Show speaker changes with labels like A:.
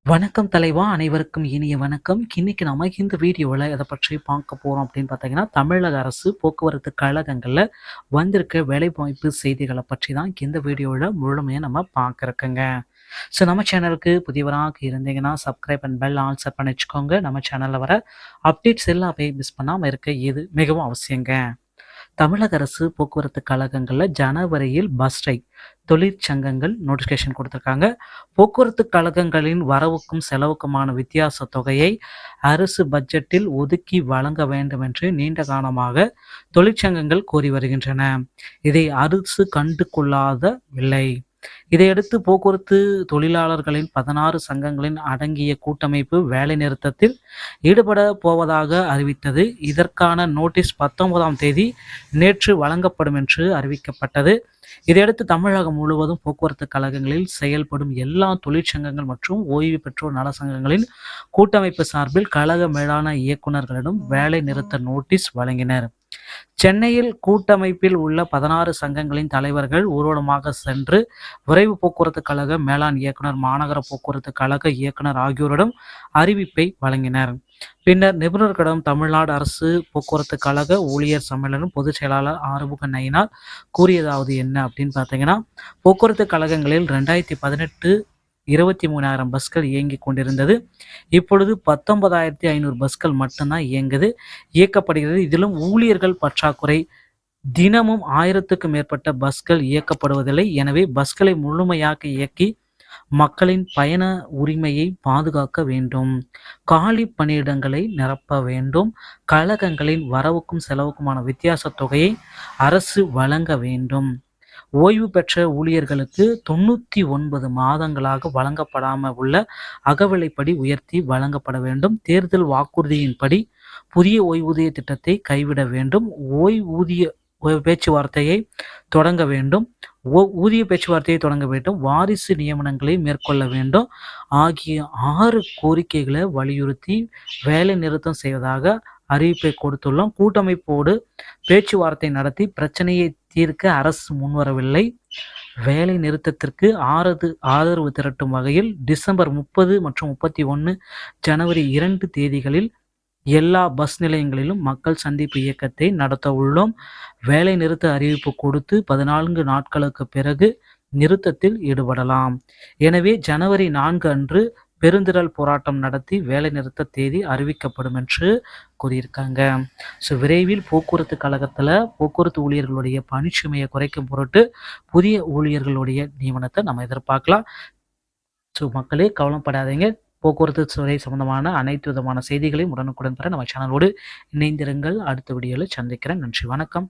A: வணக்கம் தலைவா! அனைவருக்கும் இனிய வணக்கம். இன்னைக்கு நம்ம இந்த வீடியோல எத பற்றி பார்க்க போறோம் அப்படின்னு பார்த்தீங்கன்னா, தமிழக அரசு போக்குவரத்து கழகங்கள்ல வந்திருக்க வேலைவாய்ப்பு செய்திகள பற்றி தான் இந்த வீடியோல முழுமையா நம்ம பார்க்க இருக்கோங்க. நம்ம சேனலுக்கு புதியவராக இருந்தீங்கன்னா, subscribe and bell all set பண்ணி வச்சுக்கோங்க. நம்ம சேனல்ல வர அப்டேட்ஸ் எல்லாமே மிஸ் பண்ணாம இருக்க இது மிகவும் அவசியங்க. தமிழக அரசு போக்குவரத்து கழகங்கள்ல ஜனவரியில் பஸ் ஸ்ட்ரைக் தொழிற்சங்கங்கள் நோட்டிஃபிகேஷன் கொடுத்திருக்காங்க. போக்குவரத்து கழகங்களின் வரவுக்கும் செலவுக்குமான வித்தியாச தொகையை அரசு பட்ஜெட்டில் ஒதுக்கி வழங்க வேண்டும் என்று நீண்ட காலமாக தொழிற்சங்கங்கள் கோரி வருகின்றன. இதை அரசு கண்டு கொள்ளாதவில்லை. இதையடுத்து போக்குவரத்து தொழிலாளர்களின் 16 சங்கங்களின் அடங்கிய கூட்டமைப்பு வேலைநிறுத்தத்தில் ஈடுபட போவதாக அறிவித்தது. இதற்கான நோட்டீஸ் 19ஆம் தேதி நேற்று வழங்கப்படும் என்று அறிவிக்கப்பட்டது. இதையடுத்து தமிழகம் முழுவதும் போக்குவரத்து கழகங்களில் செயல்படும் எல்லா தொழிற்சங்கங்கள் மற்றும் ஓய்வு பெற்றோர் நல சங்கங்களின் கூட்டமைப்பு சார்பில் கழக மேலான இயக்குநர்களிடம் வேலை நிறுத்த நோட்டீஸ் வழங்கினர். சென்னையில் கூட்டமைப்பில் உள்ள 16 சங்கங்களின் தலைவர்கள் ஊர்வலமாக சென்று விரைவு போக்குவரத்து கழக மேலாண் இயக்குனர், மாநகர போக்குவரத்து கழக இயக்குனர் ஆகியோரிடம் அறிவிப்பை வழங்கினர். பின்னர் நிபுணர்களிடம் தமிழ்நாடு அரசு போக்குவரத்து கழக ஊழியர் சம்மேளனம் பொதுச் செயலாளர் ஆறுமுக நயினார் கூறியதாவது என்ன அப்படின்னு பார்த்தீங்கன்னா, போக்குவரத்து கழகங்களில் 2018 23,000 பஸ்கள் இயங்கிக் கொண்டிருந்தது. இப்பொழுது 19,500 பஸ்கள் மட்டும்தான் இயக்கப்படுகிறது. இதிலும் ஊழியர்கள் பற்றாக்குறை. தினமும் 1000க்கும் மேற்பட்ட பஸ்கள் இயக்கப்படுவதில்லை. எனவே பஸ்களை முழுமையாக இயக்கி மக்களின் பயண உரிமையை பாதுகாக்க வேண்டும். காலி பணியிடங்களை நிரப்ப வேண்டும். கழகங்களின் வரவுக்கும் செலவுக்குமான வித்தியாச தொகையை அரசு வழங்க வேண்டும். ஓய்வு பெற்ற ஊழியர்களுக்கு 99 மாதங்களாக வழங்கப்படாமல் உள்ள அகவிலைப்படி உயர்த்தி வழங்கப்பட வேண்டும். தேர்தல் வாக்குறுதியின்படி புதிய ஓய்வூதிய திட்டத்தை கைவிட வேண்டும். ஓய்வூதிய பேச்சுவார்த்தையை தொடங்க வேண்டும். ஊதிய பேச்சுவார்த்தையை தொடங்க வேண்டும். வாரிசு நியமனங்களை மேற்கொள்ள வேண்டும் ஆகிய 6 கோரிக்கைகளை வலியுறுத்தி வேலை நிறுத்தம் செய்வதாக அறிவிப்பை கொடுத்துள்ளோம். கூட்டமைப்போடு பேச்சுவார்த்தை நடத்தி பிரச்சனையை தீர்க்க அரசு முன்வரவில்லை. வேலை நிறுத்தத்திற்கு ஆதரவு திரட்டும் வகையில் டிசம்பர் 30 மற்றும் 31 ஜனவரி 2 தேதிகளில் எல்லா பஸ் நிலையங்களிலும் மக்கள் சந்திப்பு இயக்கத்தை நடத்த உள்ளோம். வேலை நிறுத்த அறிவிப்பு கொடுத்து 14 நாட்களுக்கு பிறகு நிறுத்தத்தில் ஈடுபடலாம். எனவே ஜனவரி 4 அன்று பெருந்திரள் போராட்டம் நடத்தி வேலை நிறுத்த தேதி அறிவிக்கப்படும் என்று கூறியிருக்காங்க. விரைவில் போக்குவரத்து கழகத்தில் போக்குவரத்து ஊழியர்களுடைய பணிச்சுமையை குறைக்கும் பொருட்டு புதிய ஊழியர்களுடைய நியமனத்தை நம்ம எதிர்பார்க்கலாம். மக்களே கவலைப்படாதீங்க. போக்குவரத்து துறை சம்பந்தமான அனைத்து விதமான செய்திகளையும் உடனுக்குடன் பெற நம்ம சேனலோடு இணைந்திருங்கள். அடுத்த வீடியோவில் சந்திக்கிறேன். நன்றி, வணக்கம்.